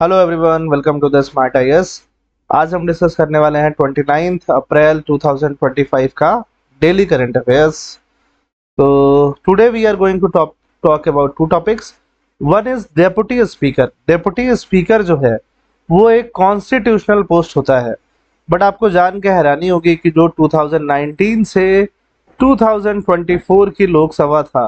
Hello everyone, welcome to the Smart IAS. आज हम discuss करने वाले हैं 29 अप्रैल 2025 का डेली करंट अफेयर्स। तो today we are going to talk about two topics. One is deputy speaker. Deputy speaker जो है वो एक कॉन्स्टिट्यूशनल पोस्ट होता है, बट आपको जान के हैरानी होगी कि जो 2019 से 2024 की लोकसभा था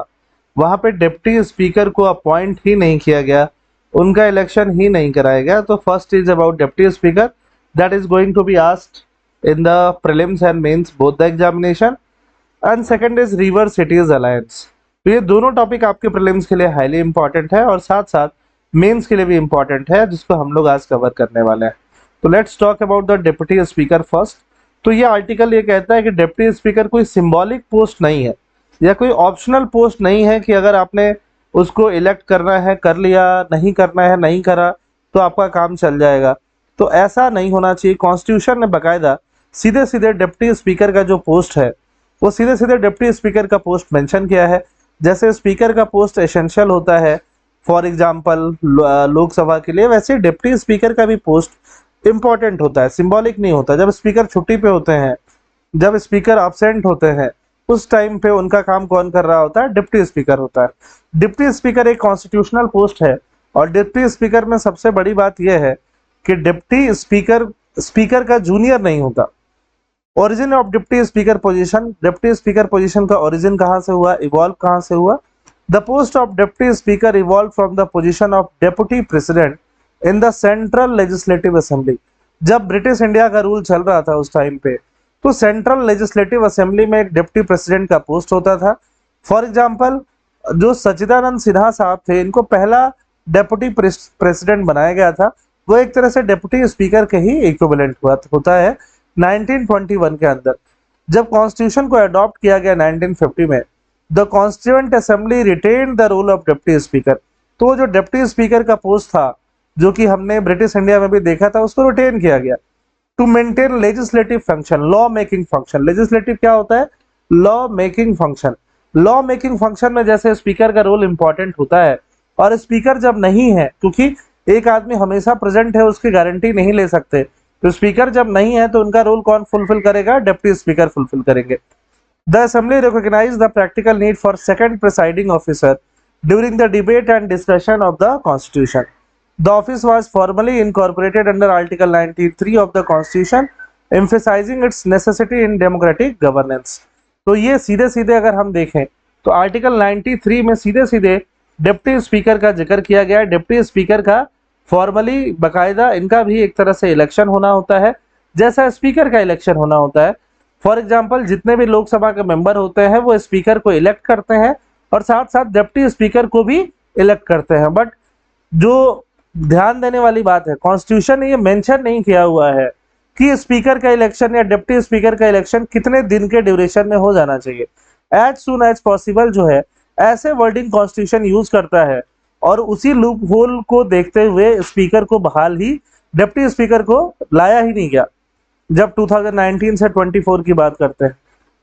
वहां पे डिप्टी स्पीकर को अपॉइंट ही नहीं किया गया, उनका इलेक्शन ही नहीं कराया गया। तो first is about deputy speaker, that is going to be asked in the prelims and mains both the examination. And second is river cities alliance. तो ये दोनों टॉपिक आपके प्रीलिम्स के लिए हाईली इंपॉर्टेंट है और साथ साथ मेंस के लिए भी इंपॉर्टेंट है, जिसको हम लोग आज कवर करने वाले हैं। तो let's talk about the deputy speaker first. तो ये आर्टिकल ये कहता है कि डिप्टी स्पीकर कोई सिंबॉलिक पोस्ट नहीं है या कोई ऑप्शनल पोस्ट नहीं है कि अगर आपने उसको इलेक्ट करना है कर लिया, नहीं करना है नहीं करा तो आपका काम चल जाएगा। तो ऐसा नहीं होना चाहिए। कॉन्स्टिट्यूशन ने बाकायदा सीधे सीधे डिप्टी स्पीकर का जो पोस्ट है वो सीधे सीधे डिप्टी स्पीकर का पोस्ट मेंशन किया है। जैसे स्पीकर का पोस्ट एसेंशियल होता है फॉर एग्जांपल लोकसभा के लिए, वैसे डिप्टी स्पीकर का भी पोस्ट इंपॉर्टेंट होता है, सिंबॉलिक नहीं होता। जब स्पीकर छुट्टी पे होते हैं, जब स्पीकर एब्सेंट होते हैं, उस टाइम पे उनका काम कौन कर रहा होता है? डिप्टी स्पीकर होता है। डिप्टी स्पीकर एक कॉन्स्टिट्यूशनल पोस्ट है और डिप्टी स्पीकर में सबसे बड़ी बात यह है कि डिप्टी स्पीकर स्पीकर का जूनियर नहीं होता। Origin of deputy speaker position, deputy speaker position का ओरिजिन कहां से हुआ, इवॉल्व कहां से हुआ? The post of deputy speaker evolve from the position of deputy president in the central legislative assembly. जब ब्रिटिश इंडिया का रूल चल रहा था उस टाइम पे, तो सेंट्रल लेजिस्लेटिव असेंबली में एक डिप्टी प्रेसिडेंट का पोस्ट होता था। फॉर एग्जांपल जो सच्चिदानंद सिन्हा साहब थे, इनको पहला डेप्यूटी प्रेसिडेंट बनाया गया था, वो एक तरह से डेप्यूटी स्पीकर के ही इक्विवेलेंट होता है 1921 के अंदर। जब कॉन्स्टिट्यूशन को अडॉप्ट किया गया 1950 में, the constituent assembly retain the role of deputy speaker. तो वो जो डिप्टी स्पीकर का पोस्ट था, जो कि हमने ब्रिटिश इंडिया में भी देखा था, उसको रिटेन किया गया to maintain legislative function, law making function. Legislative क्या होता है? Law making function. Law making function में जैसे स्पीकर का रोल इंपॉर्टेंट होता है, और स्पीकर जब नहीं है, क्योंकि एक आदमी हमेशा प्रेजेंट है उसकी गारंटी नहीं ले सकते, तो स्पीकर जब नहीं है तो उनका रोल कौन फुलफिल करेगा? डिप्टी स्पीकर फुलफिल करेंगे। The assembly recognise the practical need for second presiding officer during the debate and discussion of the constitution. The office was formally incorporated under Article 93 of the Constitution, emphasizing its necessity in democratic governance। तो ये सीधे सीधे अगर हम देखें तो article 93 में सीधे सीधे डिप्टी स्पीकर का जिक्र किया गया है। डिप्टी स्पीकर का फॉर्मली बाकायदा इनका भी एक तरह से इलेक्शन होना होता है, जैसा स्पीकर का इलेक्शन होना होता है। फॉर एग्जाम्पल जितने भी लोकसभा के मेंबर होते हैं वो स्पीकर को इलेक्ट करते हैं और साथ साथ डिप्टी स्पीकर को भी इलेक्ट करते हैं। बट जो ध्यान देने वाली बात है, कॉन्स्टिट्यूशन ने ये मेंशन नहीं किया हुआ है कि स्पीकर का इलेक्शन या डिप्टी स्पीकर का इलेक्शन कितने दिन के ड्यूरेशन में हो जाना चाहिए। एज सुन एज पॉसिबल जो है, ऐसे वर्डिंग कॉन्स्टिट्यूशन यूज करता है और उसी लूप होल को देखते हुए स्पीकर को बहाल ही, डिप्टी स्पीकर को लाया ही नहीं गया। जब 2019 से 24 की बात करते हैं,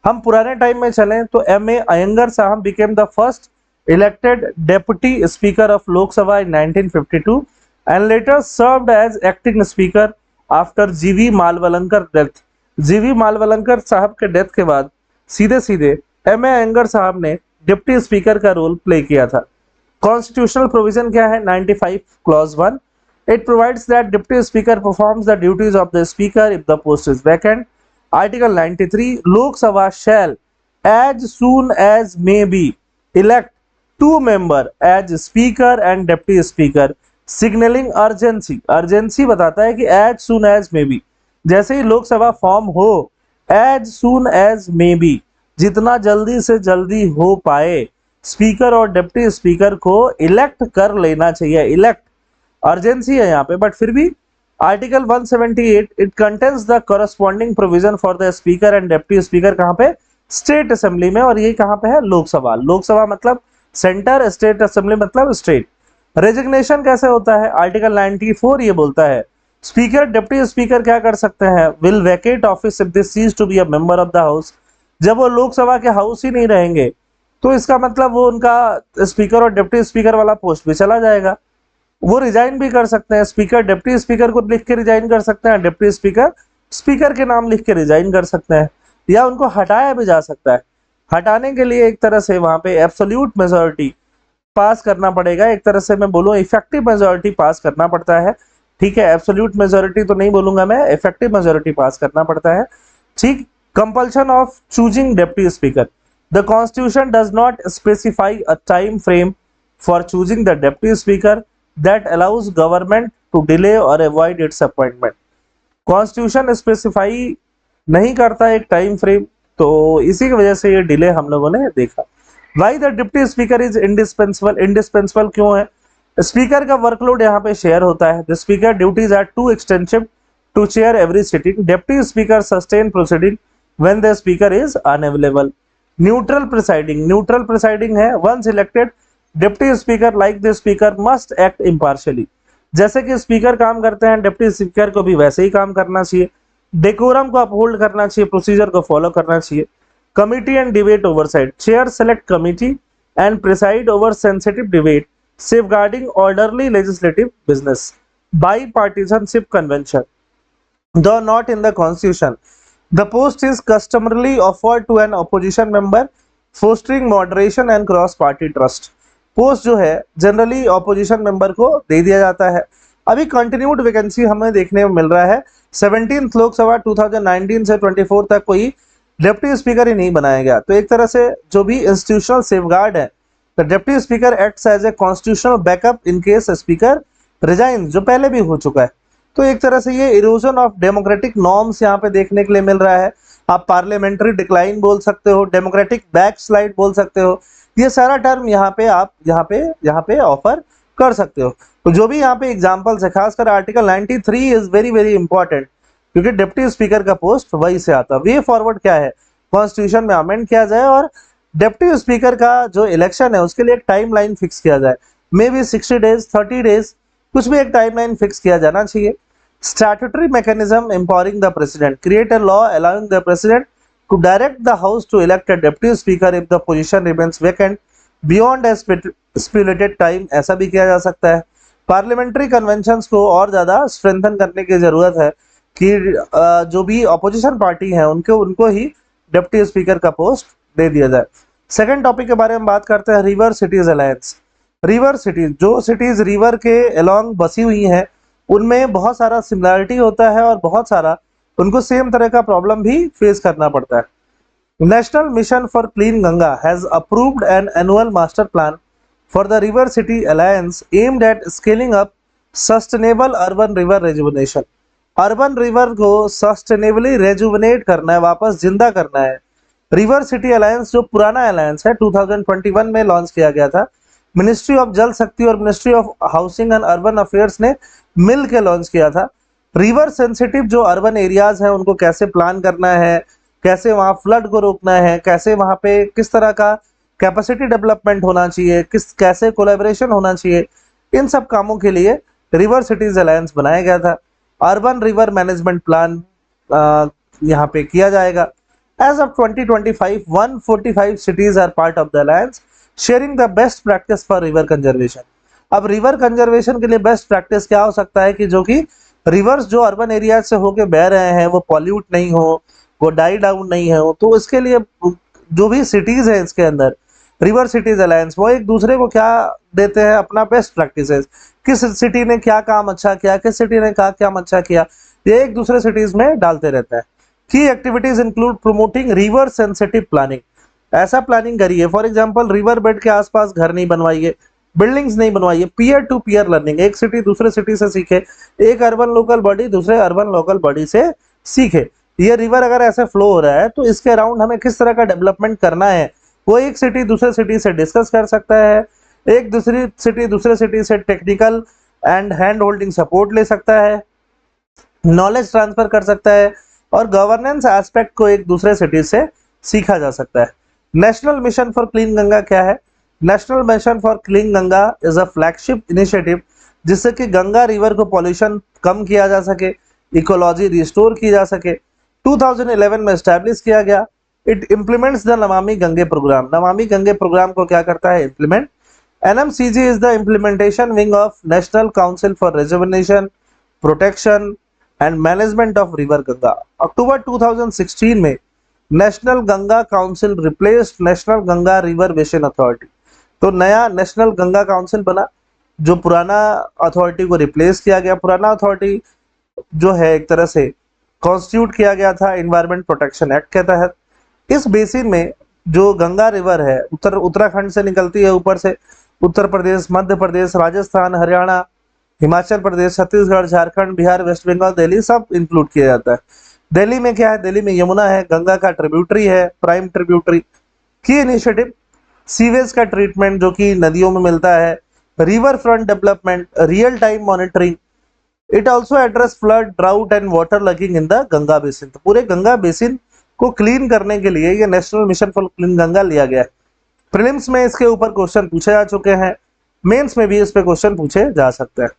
हम पुराने टाइम में चलें तो एम ए अयंगर साहब became the first elected deputy speaker of Lok Sabha in 1952 and later served as acting speaker after जीवी मालवलंकर डेथ। जीवी मालवलंकर साहब के डेथ के बाद सीधे सीधे एम ए अयंगर साहब ने डिप्टी स्पीकर का रोल प्ले किया था। कॉन्स्टिट्यूशनल प्रोविजन क्या है? 95 clause 1। It provides that deputy speaker performs the duties of the speaker if the post is vacant. Article 93, Lok Sabha shall as soon as may be elect to member as speaker and deputy speaker, signalling urgency. Urgency बताता है कि as soon as may be, जैसे ही Lok Sabha form हो, as soon as may B, जितना जल्दी से जल्दी हो पाए, स्पीकर और डिप्टी स्पीकर को इलेक्ट कर लेना चाहिए। इलेक्ट अर्जेंसी है यहाँ पे, बट फिर भी article 178 it contains the corresponding provision for the speaker and deputy speaker. कहाँ पे? स्टेट असेंबली में, और ये कहाँ पे है? लोकसभा। लोकसभा मतलब सेंटर, स्टेट असेंबली मतलब स्टेट। रेजिग्नेशन कैसे होता है? आर्टिकल 94 ये बोलता है स्पीकर डिप्टी स्पीकर क्या कर सकते हैं? Will vacate office if they cease to be a member of the house. जब वो लोकसभा के हाउस ही नहीं रहेंगे तो इसका मतलब वो उनका स्पीकर और डिप्टी स्पीकर वाला पोस्ट भी चला जाएगा। वो रिजाइन भी कर सकते हैं। स्पीकर डिप्टी स्पीकर को लिख के रिजाइन कर सकते हैं, डिप्टी स्पीकर स्पीकर के नाम लिख के रिजाइन कर सकते हैं, या उनको हटाया भी जा सकता है। हटाने के लिए एक तरह से वहां पे एब्सोल्यूट मेजॉरिटी पास करना पड़ेगा, एक तरह से मैं बोलूँ इफेक्टिव मेजॉरिटी पास करना पड़ता है। ठीक है, एब्सोल्यूट मेजॉरिटी तो नहीं बोलूंगा मैं, इफेक्टिव मेजॉरिटी पास करना पड़ता है। ठीक, compulsion of choosing deputy speaker. The constitution does not specify a time frame for choosing the deputy speaker that allows government to delay और avoid its appointment. Constitution specify नहीं करता एक टाइम फ्रेम, तो इसी की वजह से ये डिले हम लोगों ने देखा। Why the deputy speaker is indispensable, indispensable क्यों है? स्पीकर का वर्कलोड यहाँ पे शेयर होता है। The speaker duties are too extensive to chair every sitting. Deputy speaker sustain proceeding when the speaker is unavailable. Neutral presiding, neutral presiding है। Once elected deputy speaker like the speaker must act impartially. जैसे कि speaker काम करते हैं, deputy speaker को भी वैसे ही काम करना चाहिए। डेकोरम को अपहोल्ड करना चाहिए, प्रोसीजर को फॉलो करना चाहिए। Committee and debate oversight, chair select committee and preside over sensitive debate safeguarding orderly legislative business. Bipartisanship convention, though not in the constitution, the post is customarily offered to an opposition member, fostering moderation and cross party trust. Post जो है generally opposition member को दे दिया जाता है। अभी continued vacancy हमें देखने में मिल रहा है। 17th लोकसभा 2019 से 24 तक कोई डिप्टी स्पीकर ही नहीं बनाया गया, तो एक तरह से जो भी इंस्टीट्यूशनल सेफगार्ड है, The deputy speaker acts as a constitutional backup in case speaker resigns, जो पहले भी हो चुका है। तो एक तरह से ये इरोजन ऑफ डेमोक्रेटिक नॉर्म्स यहाँ पे देखने के लिए मिल रहा है। आप पार्लियामेंट्री डिक्लाइन बोल सकते हो, डेमोक्रेटिक बैक स्लाइड बोल सकते हो, ये सारा टर्म यहाँ पे आप यहाँ पे ऑफर कर सकते हो। तो जो भी यहाँ पे एग्जाम्पल्स है, खासकर article 93 is very very important, क्योंकि डिप्टी स्पीकर का पोस्ट वही से आता है। वे फॉरवर्ड क्या है, कॉन्स्टिट्यूशन में अमेंड किया जाए और डिप्टी स्पीकर का जो इलेक्शन है उसके लिए एक टाइम लाइन फिक्स किया जाए। मे बी 60 डेज, 30 डेज, कुछ भी एक टाइम लाइन फिक्स किया जाना चाहिए। Statutory mechanism empowering the president, create a law allowing the president to direct the house to elect a deputy speaker if the position remains vacant beyond a stipulated time, ऐसा भी किया जा सकता है। Parliamentary conventions को और ज्यादा strengthen करने की जरूरत है कि जो भी अपोजिशन पार्टी है उनको ही डिप्टी स्पीकर का पोस्ट दे दिया जाए। सेकंड टॉपिक के बारे में बात करते हैं, river cities alliance. River cities, जो सिटीज रिवर के अलोंग बसी हुई हैं उनमें बहुत सारा सिमिलरिटी होता है और बहुत सारा उनको सेम तरह का प्रॉब्लम भी फेस करना पड़ता है। National Mission for Clean Ganga has approved an annual master plan for the river city alliance aimed at scaling up sustainable urban river rejuvenation. Urban river को सस्टेनेबली रेजुवनेट करना है, वापस जिंदा करना है। रिवर सिटी अलायंस जो पुराना अलायंस है 2021 में लॉन्च किया गया था, मिनिस्ट्री ऑफ जल शक्ति और ministry of housing and urban affairs ने मिल के लॉन्च किया था। रिवर सेंसिटिव जो अर्बन एरियाज हैं उनको कैसे प्लान करना है, कैसे वहाँ फ्लड को रोकना है, कैसे वहाँ पे किस तरह का कैपेसिटी डेवलपमेंट होना चाहिए, कैसे कोलैबोरेशन होना चाहिए, इन सब कामों के लिए रिवर सिटीज अलायंस बनाया गया था। अर्बन रिवर मैनेजमेंट प्लान यहाँ पे किया जाएगा। As of 2025, 145 cities are part of the alliance, sharing the best practice for river conservation. अब रिवर कंजर्वेशन के लिए बेस्ट प्रैक्टिस क्या हो सकता है कि जो कि रिवर्स जो अर्बन एरिया से होके बह रहे हैं वो पॉल्यूट नहीं हो, वो डाई डाउन नहीं हो, तो इसके लिए जो भी सिटीज है इसके अंदर रिवर सिटीज अलायंस वो एक दूसरे को क्या देते हैं, अपना बेस्ट प्रैक्टिसेस, किस सिटी ने क्या काम अच्छा किया, किस सिटी ने क्या काम अच्छा किया, ये एक दूसरे सिटीज में डालते रहते हैं। की activities include promoting river sensitive planning, ऐसा प्लानिंग करिए, फॉर एग्जांपल रिवर बेड के आसपास घर नहीं बनवाइए, बिल्डिंग्स नहीं बनवाइए। पीयर टू पीयर लर्निंग, एक सिटी दूसरे सिटी से सीखे, एक अर्बन लोकल बॉडी दूसरे अर्बन लोकल बॉडी से सीखे। ये रिवर अगर ऐसे फ्लो हो रहा है तो इसके अराउंड हमें किस तरह का डेवलपमेंट करना है वो एक सिटी दूसरे सिटी से डिस्कस कर सकता है, एक दूसरी सिटी दूसरे सिटी से technical and hand holding support ले सकता है, नॉलेज ट्रांसफर कर सकता है और गवर्नेंस एस्पेक्ट को एक दूसरे सिटी से सीखा जा सकता है। National Mission for Clean Ganga क्या है? National Mission for Clean Ganga is a flagship initiative जिससे कि गंगा रिवर को पॉल्यूशन कम किया जा सके, इकोलॉजी रिस्टोर की जा सके। 2011 में एस्टैब्लिश किया गया। It implements the Namami Gange programme. Namami Gange programme को क्या करता है? Implement NMCG is the implementation wing of National Council for Rejuvenation, Protection and Management of River Ganga. अक्टूबर 2016 में national Ganga council replaced national Ganga river basin authority. तो नया नेशनल गंगा काउंसिल बना जो पुराना अथॉरिटी को रिप्लेस किया गया। पुराना अथॉरिटी जो है एक तरह से कॉन्स्टिट्यूट किया गया था एनवायरमेंट प्रोटेक्शन एक्ट के तहत। इस बेसिन में जो गंगा रिवर है उत्तराखंड से निकलती है, ऊपर से उत्तर प्रदेश, मध्य प्रदेश, राजस्थान, हरियाणा, हिमाचल प्रदेश, छत्तीसगढ़, झारखंड, बिहार, वेस्ट बंगाल, दिल्ली सब इंक्लूड किया जाता है। दिल्ली में क्या है, दिल्ली में यमुना है, गंगा का ट्रिब्यूटरी है, प्राइम ट्रिब्यूटरी। की इनिशिएटिव सीवेज का ट्रीटमेंट जो कि नदियों में मिलता है, river front development, real time monitoring. It also address flood, drought and water logging in the Ganga basin. तो पूरे गंगा बेसिन को क्लीन करने के लिए ये national Mission for Clean Ganga लिया गया है। प्रीलिम्स में इसके ऊपर क्वेश्चन पूछे जा चुके हैं, मेंस में भी इस पे क्वेश्चन पूछे जा सकते हैं।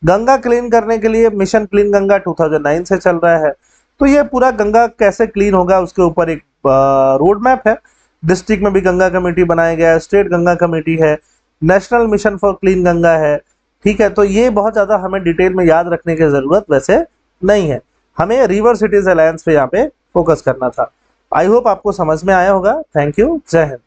गंगा क्लीन करने के लिए मिशन क्लीन गंगा 2009 से चल रहा है। तो ये पूरा गंगा कैसे क्लीन होगा उसके ऊपर एक रोड मैप है। डिस्ट्रिक्ट में भी गंगा कमेटी बनाया गया है, स्टेट गंगा कमेटी है, National Mission for Clean Ganga है। ठीक है, तो ये बहुत ज्यादा हमें डिटेल में याद रखने की जरूरत वैसे नहीं है, हमें रिवर सिटीज अलायंस पे यहाँ पे फोकस करना था। आई होप आपको समझ में आया होगा। थैंक यू, जय हिंद।